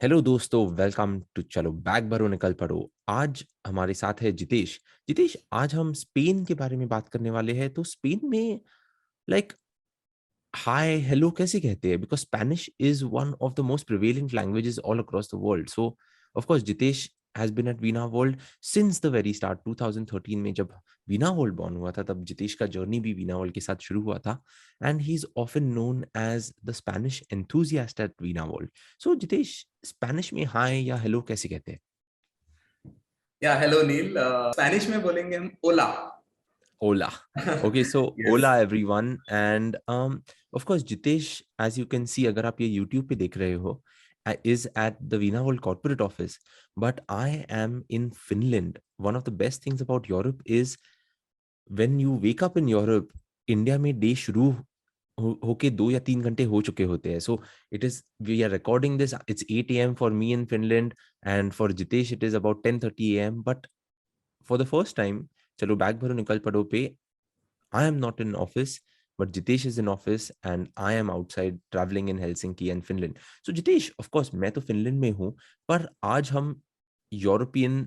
Hello दोस्तों, welcome to चलो bag भरो निकल पड़ो। आज हमारे साथ है जितेश। जितेश, आज हम स्पेन के बारे में बात करने वाले हैं। तो स्पेन में लाइक हाय हेलो कैसे कहते हैं? Because Spanish is one of the most prevalent languages all across the world. So of course Jitesh has been at Veena world since the very start. 2013 में जब वीना वर्ल्ड बॉर्न हुआ था, तब जितेश का जर्नी भी वीना वर्ल्ड के साथ शुरू हुआ था। And he is often known as the Spanish enthusiast at Veena world. So Jitesh, Spanish में हाय या हेलो कैसे कहते हैं? या हेलो नील। स्पेनिश में बोलेंगे हम ओला। Hola. Okay, so yes. hola everyone, and of course Jitesh, as you can see, अगर आप ये YouTube पे देख रहे हो, is at the Veena World corporate office, but I am in Finland. One of the best things about Europe is when you wake up in Europe, India में day शुरू होके 2 या 3 घंटे हो चुके होते हैं. So it is, we are recording this, it's 8 a.m. for me in Finland, and for Jitesh it is about 10:30 a.m. But for the first time, चलो बैग भरो निकल पड़ो पे, I am not in office, but Jitesh is in office and I am outside traveling in Helsinki and Finland. So Jitesh, of course, मैं तो Finland में हूँ, पर आज हम यूरोपियन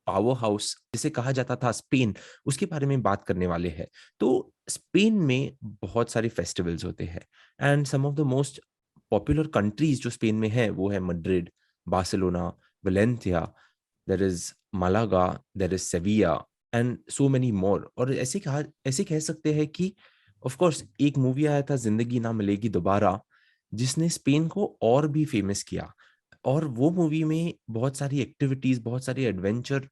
पावर हाउस जिसे कहा जाता था स्पेन, उसके बारे में बात करने वाले हैं। तो स्पेन में बहुत सारे फेस्टिवल्स होते हैं, and some of the most popular countries जो स्पेन में है वो है Madrid, Barcelona, Valencia, there is Malaga, there is Sevilla and so many more. और ऐसे कह सकते हैं कि ऑफ कोर्स एक मूवी आया था जिंदगी ना मिलेगी दोबारा, जिसने स्पेन को और भी फेमस किया। और वो मूवी में बहुत सारी एक्टिविटीज, बहुत सारी एडवेंचर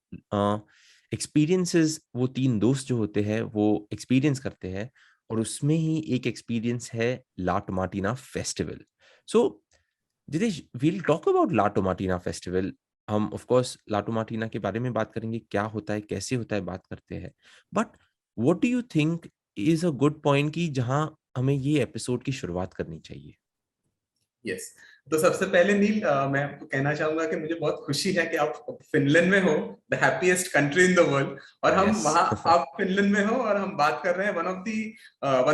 एक्सपीरियंसेस वो तीन दोस्त जो होते हैं वो एक्सपीरियंस करते हैं। और उसमें ही एक एक्सपीरियंस है la Tomatina festival. So Jitesh, we'll talk about La Tomatina festival. हम ऑफ कोर्स ला टोमाटीना के बारे में बात करेंगे, क्या होता है, कैसे होता है, बात करते हैं। But what do you think is a good point की जहां हमें ये एपिसोड की शुरुआत करनी चाहिए? यस। तो सबसे पहले नील, मैं आपको कहना चाहूंगा कि मुझे बहुत खुशी है कि आप फिनलैंड में हो, the happiest country in the world. और हम यस। वहाँ, आप फिनलैंड में हो और हम बात कर रहे हैं one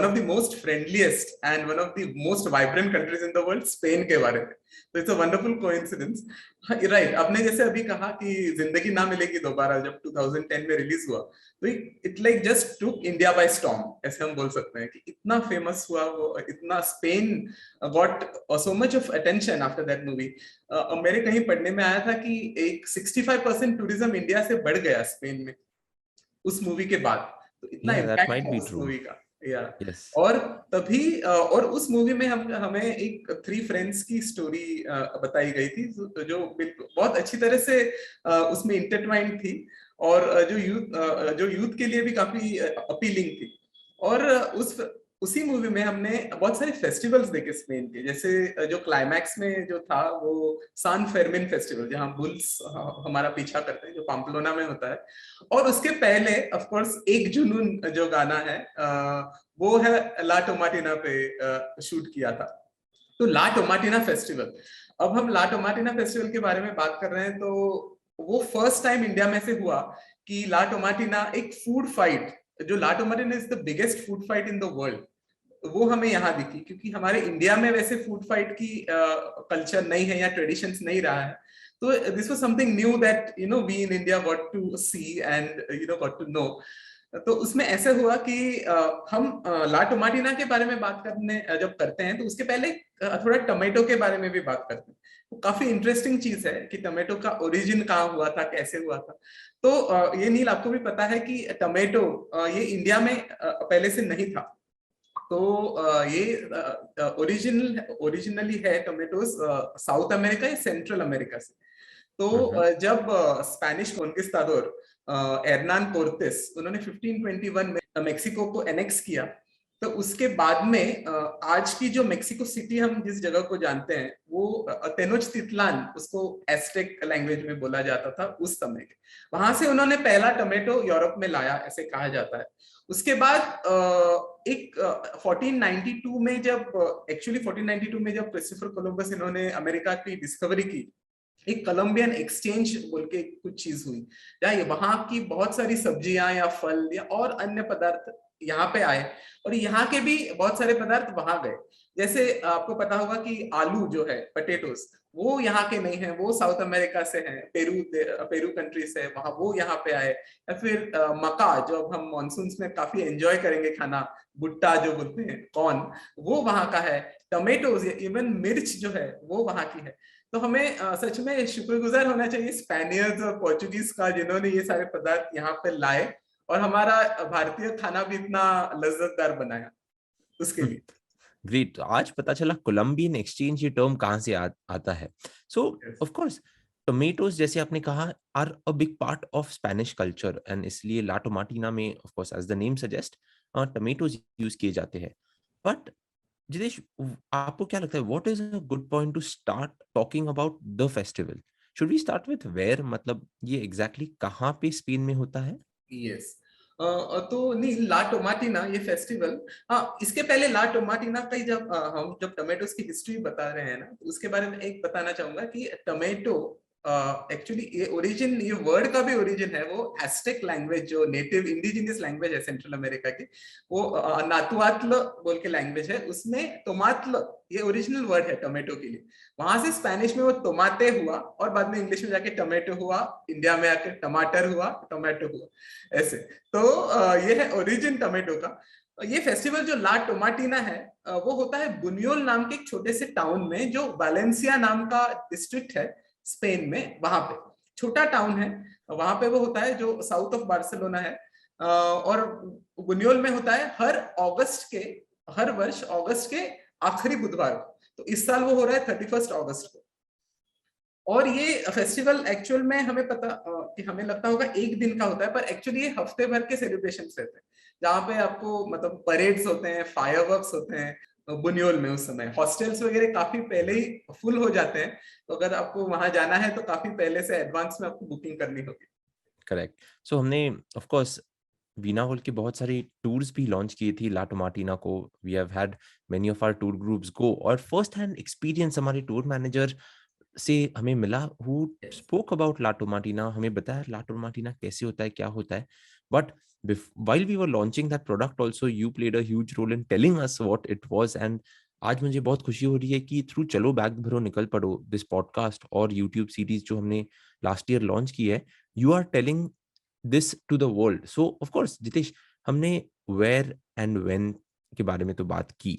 of the most friendliest and one of the most vibrant countries in the world, Spain के बारे में। तो it's a wonderful coincidence. Right, आपने जैसे अभी कहा कि जिंदगी ना मिलेगी दोबारा जब 2010 में रिलीज हुआ, तो it like just took India by storm, ऐसे हम बोल सकते हैं कि इतना फेमस हुआ वो, इतना Spain got so much of attention after that movie. मेरे कहीं पढ़ने में आया था कि एक 65% टूरिज्म इंडिया से बढ़ गया स्पेन में उस मूवी के बाद। तो इतना Yeah, that इम्पैक्ट might था be उस true. मूवी का। या Yes. और तभी और उस मूवी में हम हमें एक थ्री फ्रेंड्स की स्टोरी बताई गई थी, जो बिल्कुल बहुत अच्छी तरह से उसमें इंटरट्वाइंड थी, और जो यूथ के लिए भी काफी अपीलिंग थी। और उसी मूवी में हमने बहुत सारे फेस्टिवल्स देखे स्पेन के, जैसे जो क्लाइमैक्स में जो था वो सान फेर्मिन फेस्टिवल, जहाँ बुल्स हमारा पीछा करते हैं, जो पाम्पलोना में होता है। और उसके पहले ऑफ कोर्स एक जुनून जो गाना है, वो है ला टोमाटिना पे शूट किया था। तो ला टोमाटिना फेस्टिवल, अब हम ला टोमाटिना फेस्टिवल के बारे में बात कर रहे हैं, तो वो फर्स्ट टाइम इंडिया में से हुआ कि ला टोमाटिना एक फूड फाइट, जो La Tomatina is the biggest food fight in the world, वो हमें यहाँ दिखी। क्योंकि हमारे इंडिया में वैसे फूड फाइट की कल्चर नहीं है या ट्रेडिशंस नहीं रहा है। तो this was something new that we in India got to see and got to know. तो उसमें ऐसे हुआ कि हम ला टोमाटिना के बारे में बात करने जब करते हैं, तो उसके पहले थोड़ा टमेटो के बारे में भी बात करते हैं। वो काफी इंटरेस्टिंग चीज है कि टमेटो का ओरिजिन कहाँ हुआ था, कैसे हुआ था। तो ये नील, आपको भी पता है कि टमेटो ये इंडिया में पहले से नहीं था। तो ये ओरिजिनली है टोमेटोज साउथ अमेरिका या सेंट्रल अमेरिका से। तो Mm-hmm. जब स्पेनिश कॉन्किस्टाडोर एर्नान कोर्टेस, उन्होंने 1521 में मेक्सिको को एनेक्स किया, तो उसके बाद में आज की जो मेक्सिको सिटी हम जिस जगह को जानते हैं, वो तेनोच्टिटलान, उसको एस्टेक लैंग्वेज में बोला जाता था उस समय के। वहां से उन्होंने पहला टोमेटो यूरोप में लाया, ऐसे कहा जाता है। उसके बाद एक 1492 में जब एक्चुअली 1492 में जब क्रिस्टोफर कोलंबस इन्होंने अमेरिका की डिस्कवरी की, एक कोलंबियन एक्सचेंज बोल के कुछ चीज हुई, जहाँ वहां की बहुत सारी सब्जियां या फल या और अन्य पदार्थ यहाँ पे आए, और यहाँ के भी बहुत सारे पदार्थ वहां गए। जैसे आपको पता होगा कि आलू जो है, पटेटोस, वो यहाँ के नहीं है, वो साउथ अमेरिका से हैं, पेरू कंट्री से, वहां वो यहाँ पे आए। या फिर मका, जो अब हम मानसून्स में काफी एंजॉय करेंगे खाना, भुट्टा जो बोलते हैं, कॉर्न, वो वहां का है। टमेटोज, इवन मिर्च जो है वो वहां की है। तो हमें सच में शुक्रगुजार होना चाहिए स्पेनियर्स और पोर्चुगीज का, जिन्होंने ये सारे पदार्थ यहाँ पे लाए और हमारा भारतीय खाना भी इतना लज्जतदार बनाया उसके लिए। ग्रेट। आज पता चला कोलंबियन एक्सचेंज ये टर्म कहाँ से आता है। So Yes. Of course tomatoes, जैसे आपने कहा, are a big part of Spanish culture, and इसलिए ला टोमाटीना में of course as the name suggest tomatoes use किए जाते हैं। बट जितेश, आपको क्या लगता है, what is a good point to start talking about the festival? Should we start with where, मतलब ये एग्जैक्टली कहाँ पे स्पेन में होता है? यस। तो नहीं, ला टोमाटीना ये फेस्टिवल, हाँ, इसके पहले ला टोमाटीना का ही जब हम जब टोमेटोज की हिस्ट्री बता रहे हैं ना, तो उसके बारे में एक बताना चाहूंगा कि टोमेटो एक्चुअली ये ओरिजिन, ये वर्ड का भी ओरिजिन है वो एस्टेक लैंग्वेज, जो नेटिव इंडिजिनियस लैंग्वेज है सेंट्रल अमेरिका की, वो नातुआत्ल बोल के लैंग्वेज है, उसमें टोमात्ल ये ओरिजिनल वर्ड है टोमेटो के लिए। वहां से स्पेनिश में वो टोमाटे हुआ और बाद में इंग्लिश में जाके टोमेटो हुआ, इंडिया में आके टमाटर हुआ, टोमेटो हुआ, ऐसे। तो ये है ओरिजिन टोमेटो का। ये फेस्टिवल जो ला टोमाटीना है, वो होता है बुनियोल नाम के एक छोटे से टाउन में, जो वालेंसिया नाम का डिस्ट्रिक्ट है स्पेन में, वहां पे छोटा टाउन है, वहां पे वो होता है, जो साउथ ऑफ बार्सिलोना है। और बुनियोल में होता है हर वर्ष अगस्त के आखिरी बुधवार को। तो इस साल वो हो रहा है 31 अगस्त को। और ये फेस्टिवल एक्चुअल में हमें पता कि हमें लगता होगा एक दिन का होता है, पर एक्चुअली ये हफ्ते भर के सेलिब्रेशन रहते हैं, जहाँ पे आपको मतलब परेड्स होते हैं, फायरवर्क्स होते हैं बुनियोल में। उस समय हॉस्टल्स वगैरह काफी पहले ही फुल हो जाते हैं, तो अगर आपको वहां जाना है तो काफी पहले से एडवांस में आपको बुकिंग करनी होगी। करेक्ट। सो हमने ऑफ कोर्स वीना हॉल के बहुत सारे टूर्स भी लॉन्च किए थी ला टोमाटीना को। We have had many of our tour groups go, और फर्स्ट हैंड एक्सपीरियंस हमारे टूर मैनेजर से हमें मिला, who Yes. Spoke about La Tomatina, हमें बताया ला टोमाटीना कैसे होता है, क्या होता है। But while we were launching that product also, you played a huge role in telling us what it was. And आज मुझे बहुत खुशी हो रही है कि थ्रू चलो बैग भरो निकल पड़ो दिस पॉडकास्ट और यूट्यूब सीरीज जो हमने लास्ट ईयर लॉन्च की है, you are telling this to the world. So of course Jitesh, हमने वेयर एंड व्हेन के बारे में तो बात की,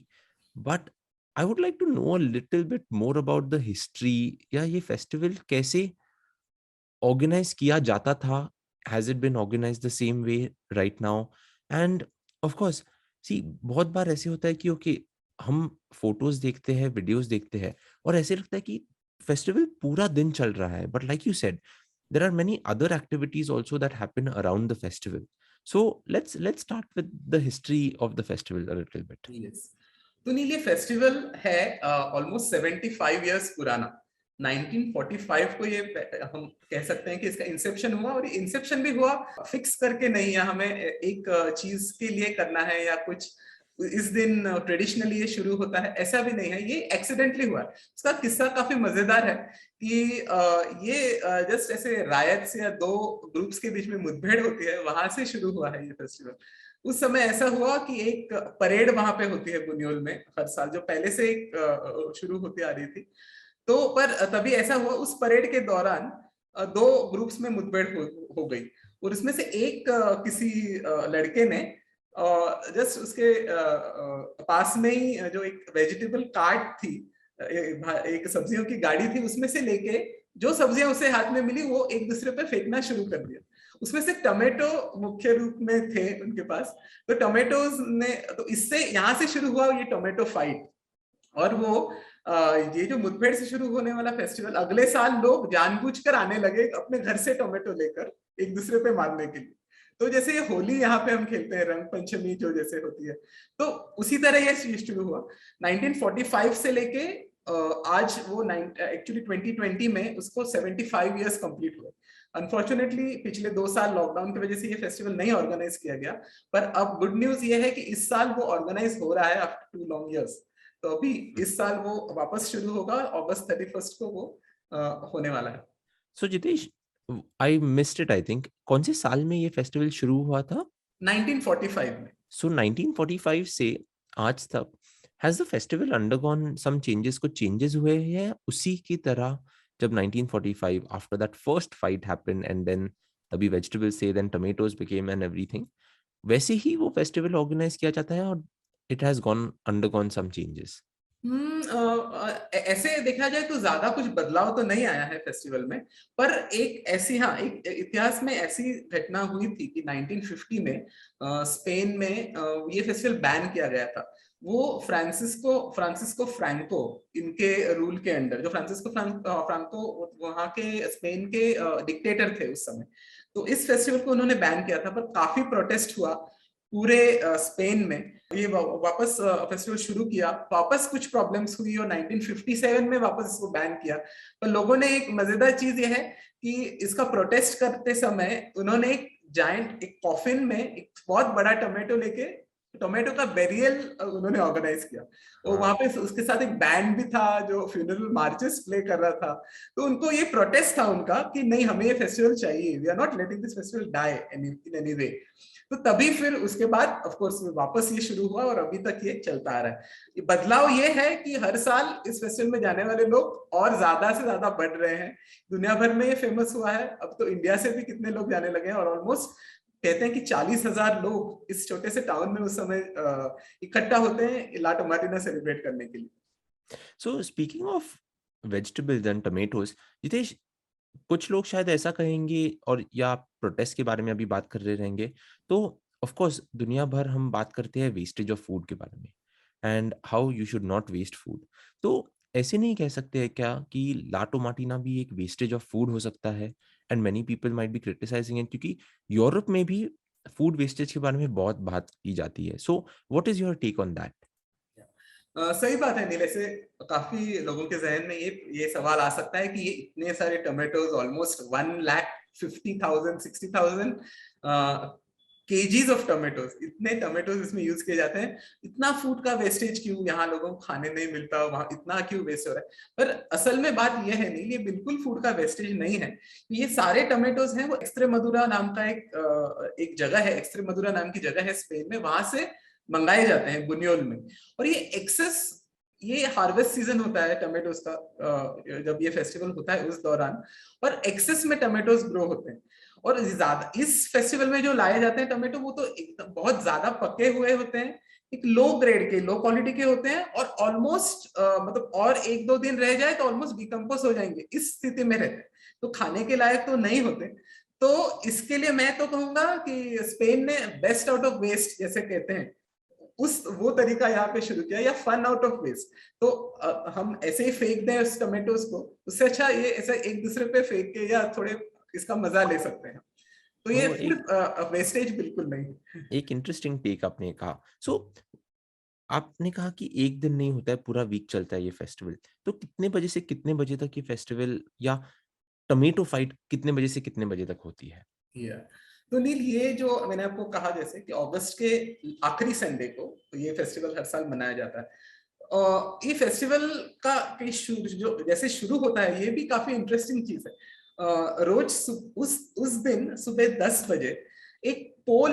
but I would like to know a little bit more about the history, या ये फेस्टिवल कैसे ऑर्गेनाइज किया जाता था? Has it been organised the same way right now? And of course see, बहुत बार ऐसे होता है कि ओके, हम फोटोज देखते हैं, वीडियोस देखते हैं, और ऐसे लगता है कि फेस्टिवल पूरा दिन चल रहा है, but like you said, there are many other activities also that happen around the festival. So let's start with the history of the festival a little bit. Yes. तो नील, ये फेस्टिवल है ऑलमोस्ट 75 इयर्स पुराना। 1945 को ये हम कह सकते हैं कि इसका इंसेप्शन हुआ, और इंसेप्शन भी हुआ फिक्स करके नहीं है, हमें एक चीज के लिए करना है या कुछ इस दिन ट्रेडिशनली ये शुरू होता है, ऐसा भी नहीं है, ये एक्सीडेंटली हुआ है। उसका किस्सा काफी मजेदार है कि ये जस्ट ऐसे रायट्स या दो ग्रुप्स के बीच में मुठभेड़ होती है, वहां से शुरू हुआ है ये फेस्टिवल। उस समय ऐसा हुआ कि एक परेड वहां पे होती है बुनियोल में हर साल, जो पहले से एक शुरू होती आ रही थी। तो पर तभी ऐसा हुआ, उस परेड के दौरान दो ग्रुप्स में मुठभेड़ हो गई, और उसमें से एक किसी लड़के ने जस्ट उसके पास में ही जो एक वेजिटेबल कार्ट थी, एक सब्जियों की गाड़ी थी, उसमें से लेके जो सब्जियां उसे हाथ में मिली वो एक दूसरे पे फेंकना शुरू कर दिया। उसमें से टमेटो मुख्य रूप में थे उनके पास। तो टमेटोज ने, तो इससे यहाँ से शुरू हुआ ये टोमेटो फाइट। और वो ये जो मुठभेड़ से शुरू होने वाला फेस्टिवल, अगले साल लोग जानबूझकर आने लगे अपने घर से टोमेटो लेकर एक दूसरे पे मारने के लिए। तो जैसे ये होली यहाँ पे हम खेलते हैं, रंग पंचमी जो जैसे होती है, तो उसी तरह ये शुरू हुआ 1945 से लेके आज वो एक्चुअली 2020 में उसको 75 इयर्स कंप्लीट हुए। अनफॉर्चुनेटली पिछले 2 साल लॉकडाउन की वजह से ये फेस्टिवल नहीं ऑर्गेनाइज किया गया, पर अब गुड न्यूज ये है कि इस साल वो ऑर्गेनाइज हो रहा है आफ्टर 2 लॉन्ग इयर्स। तो अभी इस साल वो वापस शुरू होगा, अगस्त 31 को वो होने वाला है। So Jitesh, I missed it I think, कौन से साल में ये फेस्टिवल शुरू हुआ था? 1945 में। So 1945 से आज तक has the festival undergone some changes? कुछ चेंजेस हुए हैं उसी की तरह जब 1945 after that first fight happened and then तभी वेजिटेबल्स से then tomatoes became and everything, वैसे ही वो फेस्टिवल ऑर्गेनाइज किया जाता है और it has gone undergone some changes? ऐसे देखा जाए तो ज्यादा कुछ बदलाव तो नहीं आया है फेस्टिवल में, पर एक ऐसी, हाँ, एक इतिहास में ऐसी घटना हुई थी कि 1950 में स्पेन में ये फेस्टिवल बैन किया गया था। वो फ्रांसिस्को फ्रांसिस्को फ्रैंको इनके रूल के अंडर, जो फ्रांको वहाँ के स्पेन के डिक्टेटर थे उस समय, तो इस फेस्टिवल को उन्होंने बैन किया था। पर काफी प्रोटेस्ट हुआ पूरे स्पेन में, ये वापस फेस्टिवल शुरू किया। वापस कुछ प्रॉब्लम्स हुई और 1957 में वापस इसको बैन किया। पर लोगों ने, एक मजेदार चीज ये है कि इसका प्रोटेस्ट करते समय उन्होंने एक जायंट, एक कॉफिन में एक बहुत बड़ा टोमेटो लेके, टोमेटो का बेरियल उन्होंने ऑर्गेनाइज किया। और वहां पे उसके साथ एक बैंड भी था जो फ्यूनरल मार्चेस प्ले कर रहा था। तो उनको ये प्रोटेस्ट था उनका कि नहीं, हमें ये फेस्टिवल चाहिए, we are not letting this festival die in any way. तो तभी फिर उसके बाद ऑफ कोर्स वापस ये शुरू हुआ और अभी तक ये चलता आ रहा है। बदलाव ये है कि हर साल इस फेस्टिवल में जाने वाले लोग और ज्यादा से ज्यादा बढ़ रहे हैं। दुनिया भर में ये फेमस हुआ है, अब तो इंडिया से भी कितने लोग जाने लगे हैं, और ऑलमोस्ट कहते हैं कि 40,000 लोग इस छोटे से टाउन में उस समय इकट्ठा होते हैं ला टोमाटिना सेलिब्रेट करने के लिए। सो speaking of vegetables and tomatoes, Jitesh, कुछ लोग शायद ऐसा कहेंगे, और या प्रोटेस्ट के बारे में अभी बात कर रहे रहेंगे, तो ऑफ कोर्स दुनिया भर हम बात करते हैं वेस्टेज ऑफ फूड के बारे में and how you should not waste food. तो ऐसे नहीं कह सकते हैं क्या कि ला टोमाटीना भी एक वेस्टेज ऑफ फूड हो सकता है? And many people might be criticising it, क्योंकि यूरोप में भी फूड वेस्टेज के बारे में बहुत बात की जाती है। So what is your take on that? सही बात है नील, ऐसे काफी लोगों के जहन में ये सवाल आ सकता है कि ये इतने सारे tomatoes, almost 1,50,000 60,000 KGs of tomatoes, इतने टोमेटोज इसमें यूज किए जाते हैं, इतना फूड का वेस्टेज क्यों, यहाँ लोगों को खाने नहीं मिलता, वहां इतना क्यों वेस्ट हो रहा है? पर असल में बात यह है नहीं, ये बिल्कुल फूड का वेस्टेज नहीं है। ये सारे टोमेटोज हैं वो एक्सट्रेमदुरा नाम का एक जगह है, एक्सट्रेमदुरा नाम की जगह है स्पेन में, वहां से मंगाए जाते हैं बुनियोल में। और ये एक्सेस, ये हार्वेस्ट सीजन होता है टमेटोज का, जब ये फेस्टिवल होता है उस दौरान, और एक्सेस में टमेटोज ग्रो होते हैं। और ज्यादा इस फेस्टिवल में जो लाए जाते हैं टमेटो, वो तो एकदम बहुत ज्यादा पके हुए होते हैं, एक लो ग्रेड के, लो क्वालिटी के होते हैं, और ऑलमोस्ट मतलब और 1-2 दिन रह जाए तो ऑलमोस्ट डिकम्पोज हो जाएंगे, इस स्थिति में रहते हैं, तो खाने के लायक तो नहीं होते। तो इसके लिए मैं तो कहूंगा कि स्पेन ने बेस्ट आउट ऑफ वेस्ट जैसे कहते हैं, उस वो तरीका यहाँ पे शुरू किया, या फन आउट ऑफ वेस्ट। तो हम ऐसे ही फेंक दें उस टमेटोज को, उससे अच्छा ये ऐसा एक दूसरे पे फेंक के या थोड़े इसका मजा ले सकते हैं। तो ये तो फूड वेस्टेज बिल्कुल नहीं। एक इंटरेस्टिंग टेक आपने कहा। सो आपने कहा कि एक दिन नहीं होता है, पूरा वीक चलता है ये फेस्टिवल। तो कितने बजे से कितने बजे तक ये फेस्टिवल या टमेटो फाइट कितने बजे से कितने बजे तक होती है? या तो नील, ये जो मैंने आपको कहा जैसे कि अगस्त के आखिरी संडे को तो ये फेस्टिवल हर साल मनाया जाता है। ये फेस्टिवल का जो जैसे शुरू होता है, ये भी काफी इंटरेस्टिंग चीज है। रोज उस दिन सुबह 10 बजे एक पोल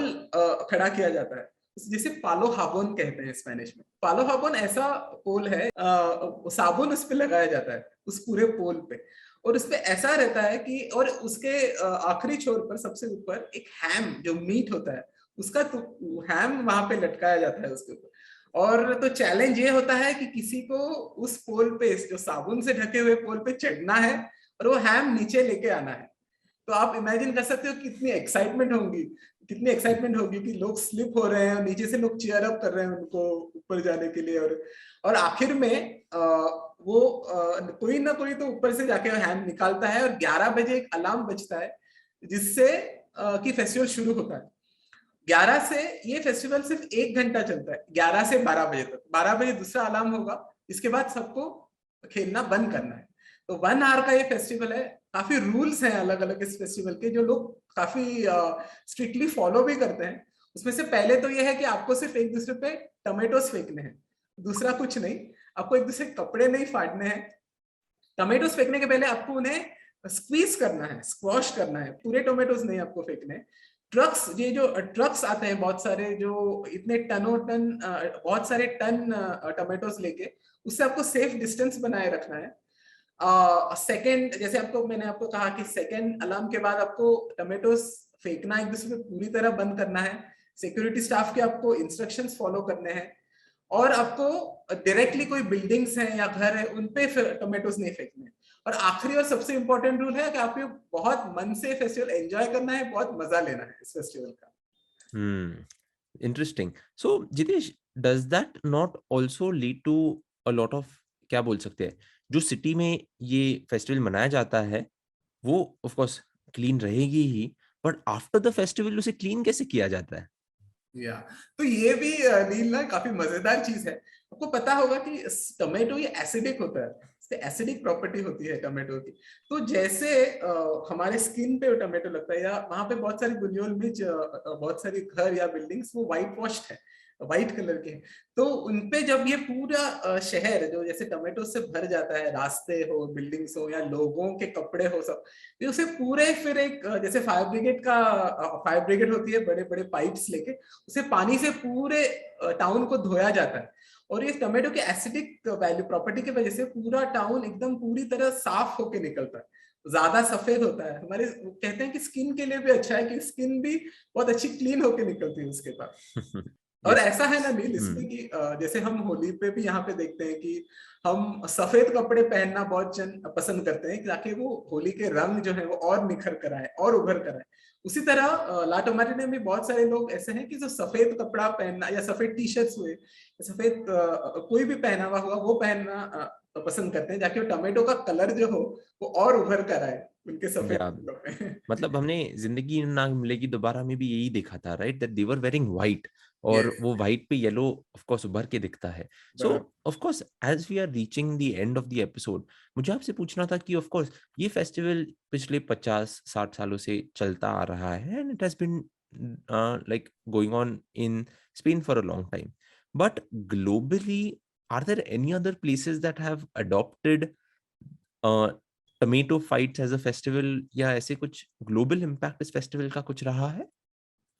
खड़ा किया जाता है, जिसे पालो हाबोन कहते हैं स्पेनिश में। पालो हाबोन ऐसा पोल है, साबुन उस पे लगाया जाता है उस पूरे पोल पे, और उसपे ऐसा रहता है कि, और उसके आखिरी छोर पर सबसे ऊपर एक हैम जो मीट होता है उसका, तो हैम वहां पे लटकाया जाता है उसके ऊपर। और तो चैलेंज ये होता है कि किसी को उस पोल पे, जो साबुन से ढके हुए पोल पे चढ़ना है और वो हैम नीचे लेके आना है। तो आप इमेजिन कर सकते हो कितनी एक्साइटमेंट होगी, कितनी एक्साइटमेंट होगी कि लोग स्लिप हो रहे हैं और नीचे से लोग चीयर अप कर रहे हैं उनको ऊपर जाने के लिए। और आखिर में वो कोई ना कोई तो ऊपर से जाके हैंड निकालता है, और 11 बजे एक अलार्म बजता है जिससे कि फेस्टिवल शुरू होता है। 11 से ये फेस्टिवल सिर्फ 1 घंटा चलता है, 11 से 12 बजे तक। 12 बजे दूसरा अलार्म होगा, इसके बाद सबको खेलना बंद करना है। तो 1 आवर का ये फेस्टिवल है। काफी रूल्स हैं अलग अलग इस फेस्टिवल के, जो लोग काफी स्ट्रिक्टली फॉलो भी करते हैं। उसमें से पहले तो ये है कि आपको सिर्फ एक दूसरे पे टमेटोस फेंकने हैं, दूसरा कुछ नहीं। आपको एक दूसरे कपड़े नहीं फाड़ने हैं। टमेटोस फेंकने के पहले आपको उन्हें स्क्वीज करना है, स्क्वॉश करना है, पूरे टोमेटोज नहीं आपको फेंकने। ट्रक्स, ये जो ट्रक्स आते हैं बहुत सारे, जो इतने टनों टन बहुत सारे टन टमाटोज लेके, उससे आपको सेफ डिस्टेंस बनाए रखना है। सेकंड, जैसे आपको मैंने आपको कहा कि सेकंड अलार्म के बाद आपको टमाटोज फेंकना एक दूसरे पे पूरी तरह बंद करना है। सिक्योरिटी स्टाफ के आपको इंस्ट्रक्शंस फॉलो करने हैं, और आपको डायरेक्टली कोई बिल्डिंग्स हैं या घर है उन पे टमाटोज नहीं फेंकने। और आखिरी और सबसे इंपॉर्टेंट रूल है कि आपको बहुत मन से फेस्टिवल एंजॉय करना है, बहुत मजा लेना है इस फेस्टिवल का। Interesting. So Jitesh, does that not also lead to a lot of, क्या बोल सकते हैं, जो सिटी में ये फेस्टिवल मनाया जाता है वो ऑफ कोर्स क्लीन रहेगी ही, बट आफ्टर द फेस्टिवल उसे क्लीन कैसे किया जाता है? या तो ये भी नील ना काफी मजेदार चीज है। आपको पता होगा कि टोमेटो ये एसिडिक होता है, इससे एसिडिक प्रॉपर्टी होती है टोमेटो की। तो जैसे हमारे स्किन पे टोमेटो लगता है, या वहां पे बहुत सारी बुनियोल मिर्च, बहुत सारी घर या बिल्डिंग्स वो व्हाइट वॉश्ड है, व्हाइट कलर के हैं। तो उनपे जब ये पूरा शहर जो जैसे टोमेटो से भर जाता है, रास्ते हो, बिल्डिंग्स हो, या लोगों के कपड़े हो, सब तो उसे पूरे फिर एक जैसे फायर ब्रिगेड होती है, बड़े बड़े पाइप्स लेके उसे पानी से पूरे टाउन को धोया जाता है। और ये टोमेटो के एसिडिक वैल्यू प्रॉपर्टी की वजह से पूरा टाउन एकदम पूरी तरह साफ होके निकलता है, ज्यादा सफेद होता है। हमारे कहते हैं कि स्किन के लिए भी अच्छा है कि स्किन भी बहुत अच्छी क्लीन होके निकलती है उसके बाद। और यस। ऐसा है ना नील इसमें कि जैसे हम होली पे भी यहाँ पे देखते हैं कि हम सफेद कपड़े पहनना बहुत जन पसंद करते हैं ताकि वो होली के रंग जो है वो और निखर कर आए और उभर कर आए। उसी तरह लाटोमारी में भी बहुत सारे लोग ऐसे हैं कि जो सफेद कपड़ा पहनना, या सफेद टी शर्ट्स हुए, सफेद कोई भी पहनावा हुआ वो पहनना पसंद करते हैं, ताकि टोमेटो का कलर जो हो वो और उभर कर आए उनके सफेद या कपड़ों पे। मतलब हमने जिंदगी ना मिलेगी दोबारा में भी यही देखा था, right, that they were wearing white, और यस, वो व्हाइट पे येलो ऑफ कोर्स उभर के दिखता है। सो बराबर। Of course as we are reaching the end of the episode, मुझे आपसे पूछना था कि ऑफ कोर्स ये फेस्टिवल पिछले 50-60 सालों से चलता आ रहा है, and it has been like going on in Spain for a long time, but globally are there any other places that have adopted tomato fights as a festival, या ऐसे कुछ ग्लोबल इम्पैक्ट इस फेस्टिवल का कुछ रहा है?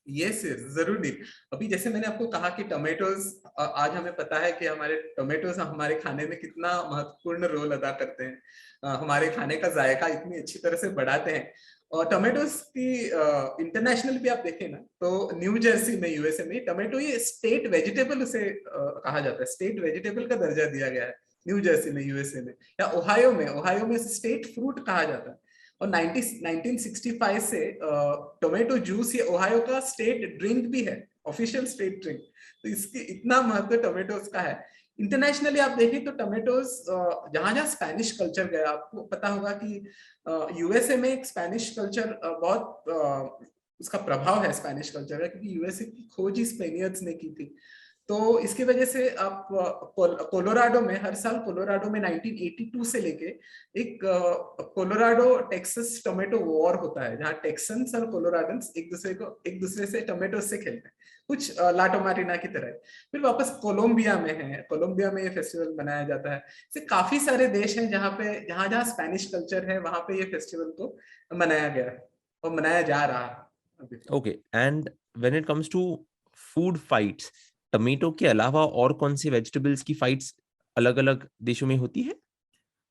Yes yes, जरूर नहीं। अभी जैसे मैंने आपको कहा कि टोमेटोज, आज हमें पता है कि हमारे टोमेटोज हमारे खाने में कितना महत्वपूर्ण रोल अदा करते हैं, हमारे खाने का जायका इतनी अच्छी तरह से बढ़ाते हैं। और टोमेटोज की इंटरनेशनल भी आप देखें ना, तो न्यू जर्सी में, यूएसए में, टोमेटो ये स्टेट वेजिटेबल उसे कहा जाता है, स्टेट वेजिटेबल का दर्जा दिया गया है न्यू जर्सी में, यूएसए में। या ओहायो में स्टेट फ्रूट कहा जाता है। और 1965 से टोमेटो जूस ये ओहायो का स्टेट ड्रिंक भी है, ऑफिशियल स्टेट ड्रिंक। तो इसकी इतना महत्व टोमेटोज का है। इंटरनेशनली आप देखें तो टोमेटोज जहां जहां स्पेनिश कल्चर गया, आपको पता होगा कि यूएसए में एक स्पेनिश कल्चर बहुत उसका प्रभाव है स्पेनिश कल्चर का, क्योंकि यूएसए की खोज ही स्पेनियर्ड्स ने की थी। तो इसकी वजह से आप कोलोराडो में, हर साल कोलोराडो में 1982 से लेके एक कोलोराडो टेक्सास टोमेटो वॉर होता है, जहां टेक्सन्स और कोलोराडन्स एक दूसरे से टोमेटो से खेलते हैं, कुछ लाटोमारिना की तरह। फिर वापस कोलंबिया में है, कोलंबिया में ये फेस्टिवल मनाया जाता है। ऐसे काफी सारे देश हैं जहां जहां स्पेनिश कल्चर है, वहां पे ये फेस्टिवल को मनाया गया है और मनाया जा रहा है अभी। Okay, and when it comes to food fights, tomato के अलावा और कौन से वेजिटेबल्स की फाइट्स अलग अलग देशों में होती है?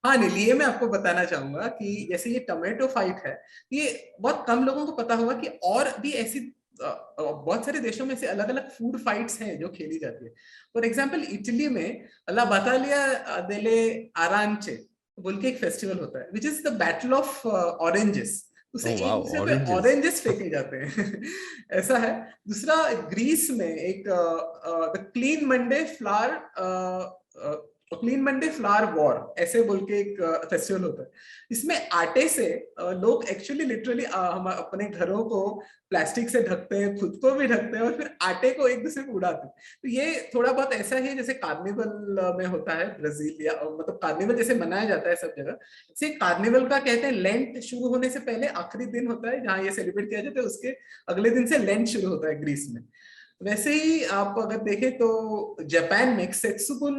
हाँ नील, ये मैं आपको बताना चाहूंगा कि जैसे ये टोमेटो फाइट है, ये बहुत कम लोगों को पता होगा कि और भी ऐसी बहुत सारे देशों में से अलग अलग फूड फाइट्स हैं जो खेली जाती है। फॉर एग्जाम्पल इटली में ला बाटालिया डेले आरांचे बोल के एक फेस्टिवल होता है, which is the battle of oranges. उसे ओह एक वाओ, दूसरे पे ऑरेंजेस। ऑरेंजेस फेंके जाते हैं। ऐसा है। दूसरा, ग्रीस में एक the clean Monday flower war ऐसे बोल के एक फेस्टिवल होता है। इसमें आटे से लोग एक्चुअली लिटरली हम अपने घरों को प्लास्टिक से ढकते हैं, खुद को भी ढकते हैं, और फिर आटे को एक दूसरे को उड़ाते हैं। तो ये थोड़ा बहुत ऐसा ही जैसे कार्निवल में होता है ब्राजील, या मतलब कार्निवल जैसे मनाया जाता है सब जगह, से कार्निवल का कहते हैं लेंट शुरू होने से पहले आखिरी दिन होता है जहाँ ये सेलिब्रेट किया जाता है, उसके अगले दिन से लेंट शुरू होता है ग्रीस में। वैसे ही आप अगर देखें तो जापान में एक सेत्सुबुन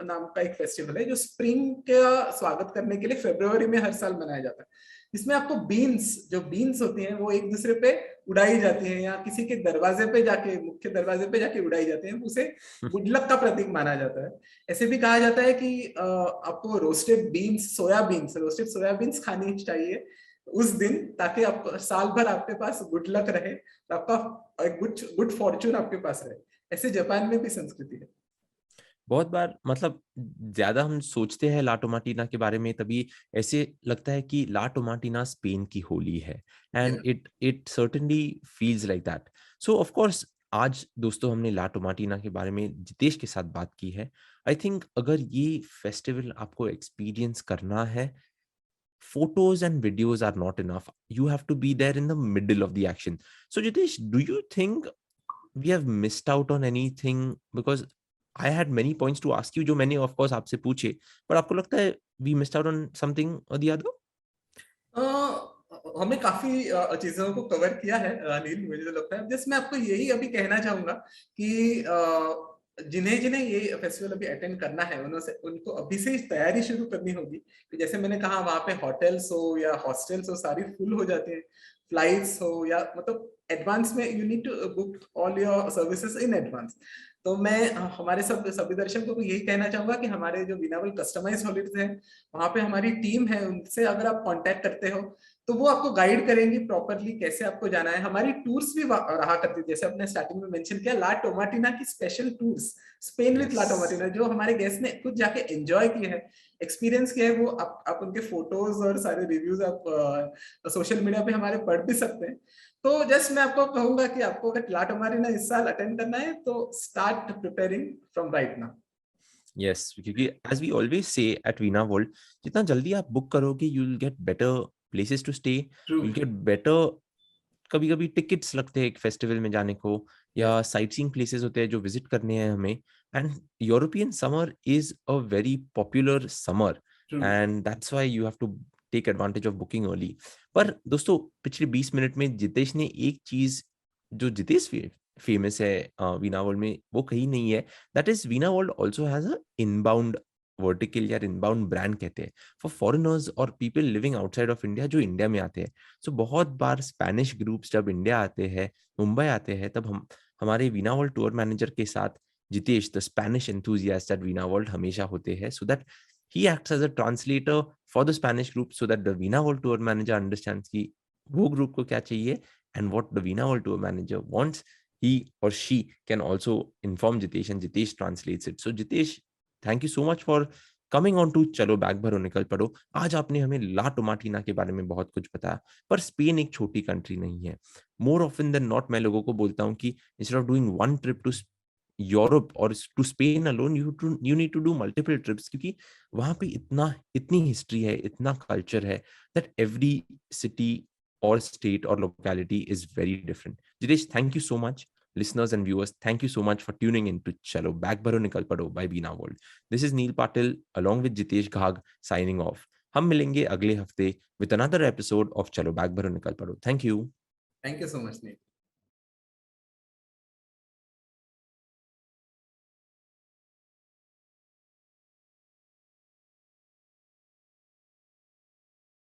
नाम का एक फेस्टिवल है जो स्प्रिंग का स्वागत करने के लिए फरवरी में हर साल मनाया जाता है। इसमें आपको बीन्स होती हैं वो एक दूसरे पे उड़ाई जाती हैं या किसी के दरवाजे पे जाके, मुख्य दरवाजे पे जाके उड़ाई जाती हैं, उसे गुड लक का प्रतीक माना जाता है। ऐसे भी कहा जाता है कि आपको रोस्टेड सोयाबीन्स खानी चाहिए उस दिन, ताकि आप साल भर आपके पास गुड लक रहे, आपका एक गुड फॉर्चून आपके पास रहे। ऐसे जापान में भी संस्कृति है। बहुत बार मतलब ज्यादा हम सोचते हैं ला टोमाटीना के बारे में, तभी ऐसे लगता है कि ला टोमाटीना स्पेन की होली है, and Yeah. It certainly feels like that. So of course आज दोस्तों हमने ला टोमाटीना के बारे में जितेश के साथ बात की है। आई थिंक अगर ये फेस्टिवल आपको एक्सपीरियंस करना है, photos and videos are not enough. You have to be there in the middle of the action. So Jitesh, do you think we have missed out on anything? Because I had many points to ask you जो मैंने of course आपसे पूछे, पर आपको लगता है we missed out on something or the other? हमने काफी चीजों को कवर किया है अनिल, मुझे तो लगता है। जैसे मैं आपको यही अभी कहना चाहूंगा कि जिन्हें जिन्हें ये फेस्टिवल अभी अटेंड करना है उनको अभी से ही तैयारी शुरू करनी होगी। कि जैसे मैंने कहा वहां पे होटल्स हो या हॉस्टल्स हो सारी फुल हो जाते हैं, फ्लाइट्स हो या मतलब एडवांस में you need to book all your services in advance. तो मैं हमारे सभी दर्शकों को यही कहना चाहूंगा कि हमारे जो वीनावल कस्टमाइज हॉलिडेज है वहां पे हमारी टीम है, उनसे अगर आप कांटेक्ट करते हो तो वो आपको गाइड करेंगी प्रॉपरली कैसे आपको जाना है। हमारी टूर्स भी रहा करती है, जैसे आपने स्टार्टिंग में मेंशन किया ला टोमाटीना की special tours, Spain with La Yes. Tomatina, जो हमारे गेस्ट ने खुद जाके एंजॉय किए हैं, एक्सपीरियंस किया है। वो आप उनके फोटोज और सारे रिव्यूज आप सोशल मीडिया पे हमारे पढ़ भी सकते हैं। तो जस्ट मैं आपको कहूंगा कि आपको अगर ला टोमाटीना इस साल अटेंड करना है तो start preparing from right now. Yes, क्योंकि as we always say at Veena World, जितना जल्दी आप बुक करोगे you will get better places to stay, true. you'll get better, कभी कभी टिकट्स लगते हैं एक फेस्टिवल में जाने को, यस। या साइट सीइंग प्लेसेस होते हैं जो विजिट करने हैं हमें। And European summer is a very popular summer, true. And that's why you have to take advantage of booking early. पर दोस्तों पिछले 20 मिनट में जितेश ने एक चीज जो जितेश फेमस है वीना वर्ल्ड में वो कहीं नहीं है, that is Veena world also has a inbound vertical या इनबाउंड ब्रांड कहते हैं फॉर फॉरेनर्स और people living outside of India जो इंडिया में आते हैं। सो बहुत बार स्पेनिश ग्रुप्स जब इंडिया आते हैं, मुंबई आते हैं, तब हम हमारे वीना वर्ल्ड टूर मैनेजर के साथ Jitesh the Spanish enthusiast at Veena World हमेशा होते हैं, so that he acts as a translator for the Spanish group, so that the Veena World tour manager understands कि वो ग्रुप को क्या चाहिए, and what the Veena World tour manager wants he or she can also inform Jitesh and Jitesh translates it. So Jitesh, thank you so much for coming on to चलो bag भरो निकल पड़ो। आज आपने हमें ला टोमाटीना के बारे में बहुत कुछ बताया, पर स्पेन एक छोटी कंट्री नहीं है। मोर ऑफन देन नॉट मैं लोगों को बोलता हूँ कि instead of doing one trip to Europe और to Spain alone, you need to do multiple trips, क्योंकि वहां पे इतनी हिस्ट्री है, इतना कल्चर है, दैट एवरी सिटी और स्टेट और locality is very different. Jitesh, thank you so much. Listeners and viewers, thank you so much for tuning in to Chalo Bag Bharo Nikal Pado by Veena World. This is Neil Patil along with Jitesh Ghag signing off. हम मिलेंगे अगले हफ्ते with another episode of Chalo Bag Bharo Nikal Pado. Thank you. Thank you so much nil.